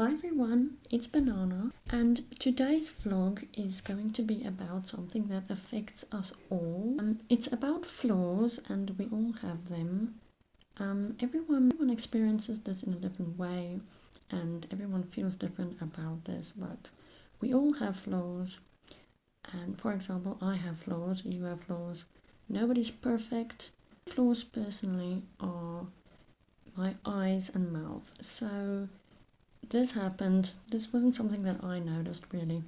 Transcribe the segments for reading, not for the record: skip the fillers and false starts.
Hi everyone, it's Banana, and today's vlog is going to be about something that affects us all. It's about flaws, and we all have them. Everyone experiences this in a different way, and everyone feels different about this, but we all have flaws. And for example, I have flaws, you have flaws. Nobody's perfect. Flaws personally are my eyes and mouth. So this happened. This wasn't something that I noticed really.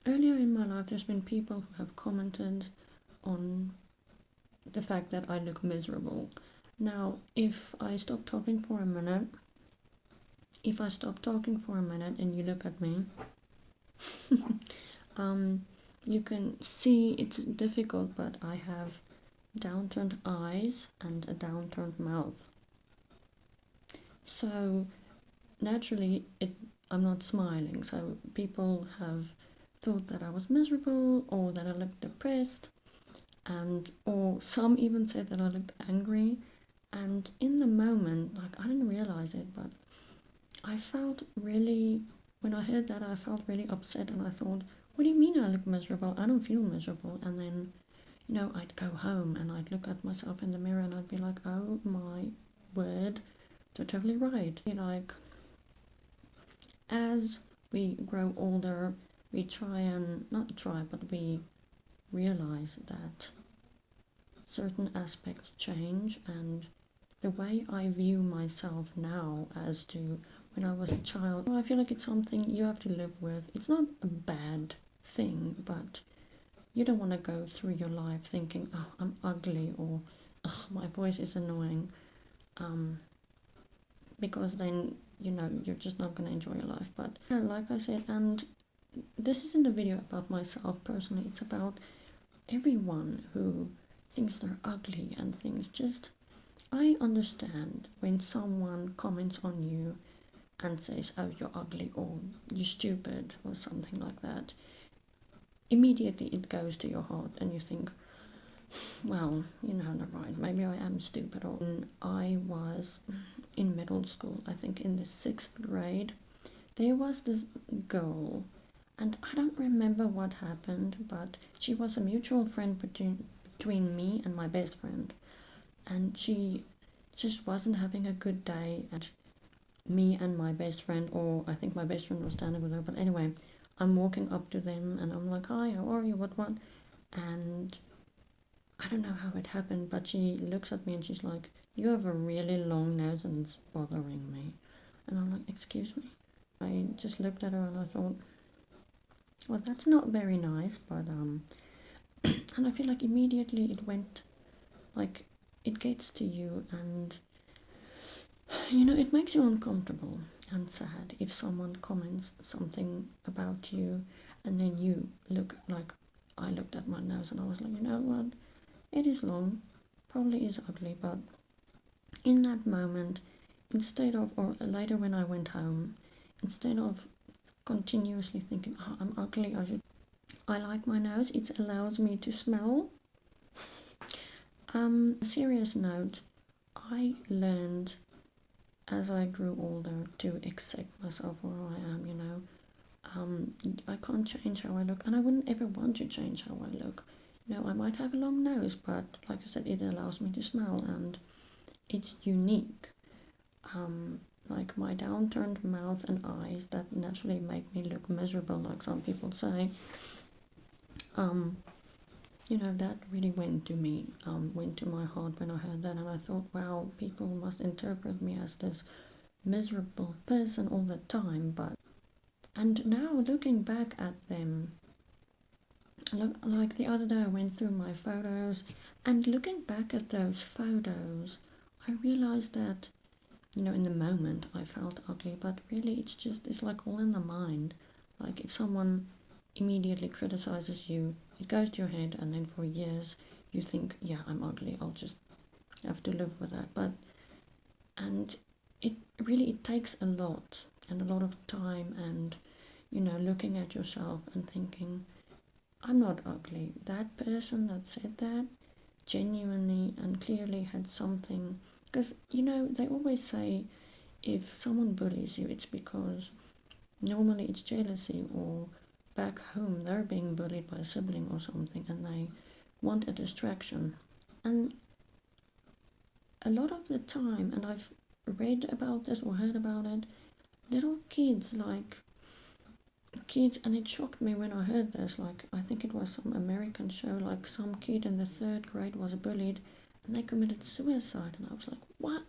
Earlier in my life, there's been people who have commented on the fact that I look miserable. Now, if I stop talking for a minute, and you look at me, you can see it's difficult, but I have downturned eyes and a downturned mouth. So naturally, I'm not smiling. So people have thought that I was miserable or that I looked depressed, or some even said that I looked angry. And in the moment, like, I didn't realize it, but I felt really, when I heard that, I felt really upset, and I thought, what do you mean I look miserable? I don't feel miserable. And then, I'd go home and I'd look at myself in the mirror and I'd be like, oh my word, they're totally right. Like, as we grow older, we we realize that certain aspects change, and the way I view myself now as to when I was a child, I feel like it's something you have to live with. It's not a bad thing, but you don't want to go through your life thinking, oh, I'm ugly, or oh, my voice is annoying, because then you're just not going to enjoy your life. But yeah, like I said, and this isn't a video about myself personally, it's about everyone who thinks they're ugly and things. Just, I understand when someone comments on you and says, oh, you're ugly, or you're stupid, or something like that. Immediately it goes to your heart and you think, well, they're right, maybe I am stupid. Or when I was in middle school, I think in the 6th grade, there was this girl, and I don't remember what happened, but she was a mutual friend between me and my best friend, and she just wasn't having a good day. And me and my best friend, or I think my best friend was standing with her, but anyway, I'm walking up to them and I'm like, hi, how are you, what? And I don't know how it happened, but she looks at me and she's like, you have a really long nose and it's bothering me. And I'm like, excuse me? I just looked at her and I thought, well, that's not very nice, but and I feel like immediately it went, like, it gets to you, and it makes you uncomfortable and sad if someone comments something about you, and then you look like, I looked at my nose and I was like, you know what, it is long, probably is ugly, but in that moment, instead of, or later when I went home, instead of continuously thinking, oh, I'm ugly, I like my nose, it allows me to smell. Serious note, I learned as I grew older to accept myself for who I am. I can't change how I look, and I wouldn't ever want to change how I look. I might have a long nose, but like I said, it allows me to smell, and it's unique. Like my downturned mouth and eyes that naturally make me look miserable, like some people say. That really went to me, went to my heart when I heard that, and I thought, wow, people must interpret me as this miserable person all the time. And now looking back at them, like the other day I went through my photos, and looking back at those photos, I realized that, in the moment I felt ugly, but really it's like all in the mind. Like if someone immediately criticizes you, it goes to your head, and then for years you think, yeah, I'm ugly, I'll just have to live with that. And it takes a lot, and a lot of time, and looking at yourself and thinking, I'm not ugly. That person that said that genuinely and clearly had something, because they always say, if someone bullies you, it's because normally it's jealousy, or back home they're being bullied by a sibling or something and they want a distraction. And a lot of the time, and I've read about this or heard about it, little kids, and it shocked me when I heard this, like I think it was some American show, like some kid in the 3rd grade was bullied and they committed suicide, and I was like, what?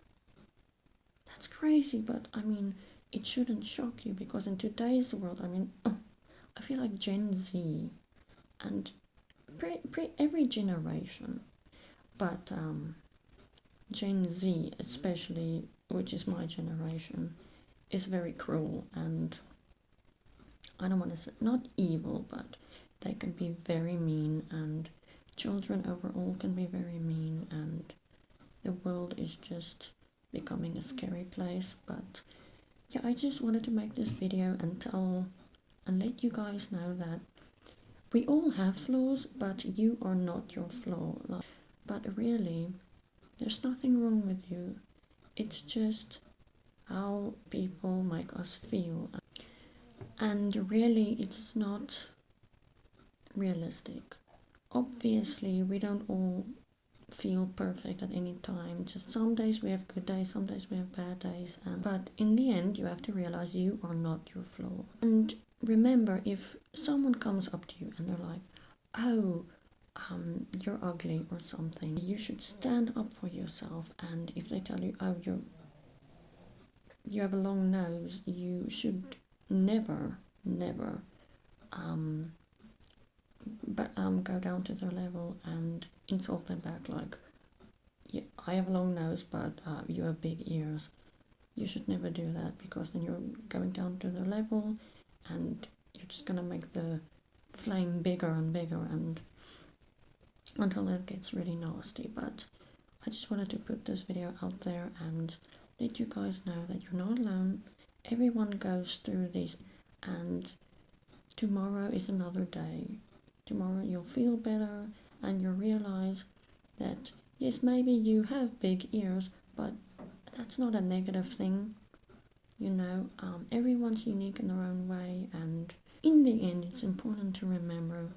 That's crazy. But I mean, it shouldn't shock you, because in today's world, I mean, I feel like Gen Z and every generation, but Gen Z especially, which is my generation, is very cruel, and I don't want to say not evil, but they can be very mean, and children overall can be very mean, and the world is just becoming a scary place. But yeah, I just wanted to make this video and tell and let you guys know that we all have flaws, but you are not your flaw. But really, there's nothing wrong with you. It's just how people make us feel. And really, it's not realistic. Obviously, we don't all feel perfect at any time. Just some days we have good days, some days we have bad days. But in the end, you have to realize you are not your flaw. And remember, if someone comes up to you and they're like, oh, you're ugly or something, you should stand up for yourself. And if they tell you, oh, you have a long nose, you should never go down to their level and insult them back, like, yeah, I have a long nose, but you have big ears. You should never do that, because then you're going down to their level and you're just gonna make the flame bigger and bigger, and until it gets really nasty. But I just wanted to put this video out there and let you guys know that you're not alone. Everyone goes through this, and tomorrow is another day. Tomorrow you'll feel better and you'll realize that yes, maybe you have big ears, but that's not a negative thing. You know, everyone's unique in their own way, and in the end, it's important to remember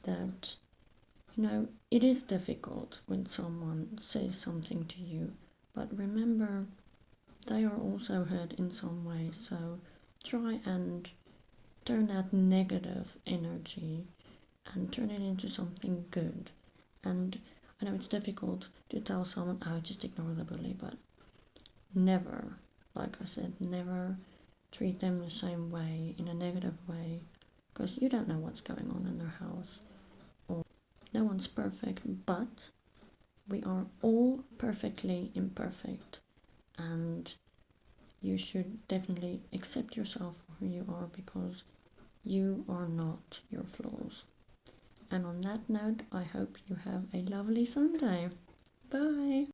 that, you know, it is difficult when someone says something to you, but remember, they are also hurt in some way, so try and turn that negative energy and turn it into something good. And I know it's difficult to tell someone, oh, just ignore the bully, but never, like I said, never treat them the same way, in a negative way, because you don't know what's going on in their house. Or no one's perfect, but we are all perfectly imperfect, and you should definitely accept yourself for who you are, because you are not your flaws. And on that note, I hope you have a lovely Sunday. Bye!